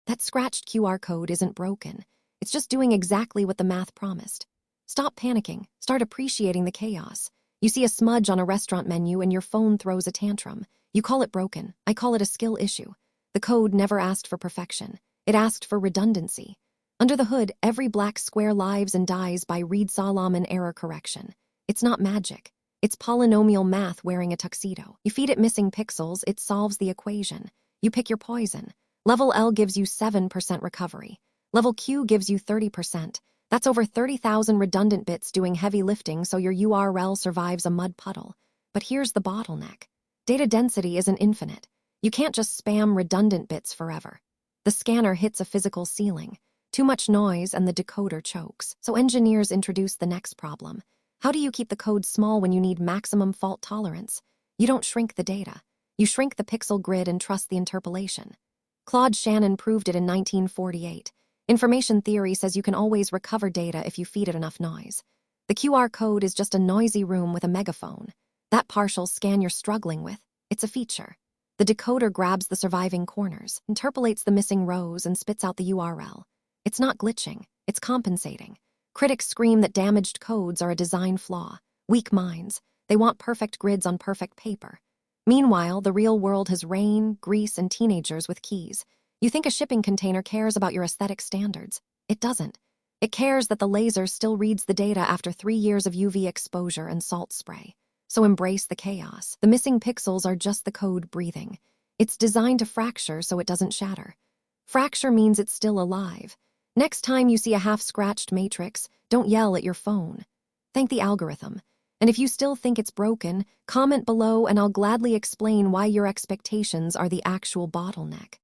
That scratched QR code isn't broken. It's just doing exactly what the math promised. Stop panicking. Start appreciating the chaos. You see a smudge on a restaurant menu and your phone throws a tantrum. You call it broken. I call it a skill issue. The code never asked for perfection. It asked for redundancy. Under the hood, every black square lives and dies by Reed-Solomon error correction. It's not magic. It's polynomial math wearing a tuxedo. You feed it missing pixels, it solves the equation. You pick your poison. Level L gives you 7% recovery. Level Q gives you 30%. That's over 30,000 redundant bits doing heavy lifting so your URL survives a mud puddle. But here's the bottleneck. Data density isn't infinite. You can't just spam redundant bits forever. The scanner hits a physical ceiling. Too much noise and the decoder chokes. So engineers introduce the next problem. How do you keep the code small when you need maximum fault tolerance? You don't shrink the data. You shrink the pixel grid and trust the interpolation. Claude Shannon proved it in 1948. Information theory says you can always recover data if you feed it enough noise. The QR code is just a noisy room with a megaphone. That partial scan you're struggling with, it's a feature. The decoder grabs the surviving corners, interpolates the missing rows, and spits out the URL. It's not glitching, it's compensating. Critics scream that damaged codes are a design flaw. Weak minds. They want perfect grids on perfect paper. Meanwhile, the real world has rain, grease, and teenagers with keys. You think a shipping container cares about your aesthetic standards. It doesn't. It cares that the laser still reads the data after 3 years of UV exposure and salt spray. So embrace the chaos. The missing pixels are just the code breathing. It's designed to fracture so it doesn't shatter. Fracture means it's still alive. Next time you see a half-scratched matrix, don't yell at your phone. Thank the algorithm. And if you still think it's broken, comment below and I'll gladly explain why your expectations are the actual bottleneck.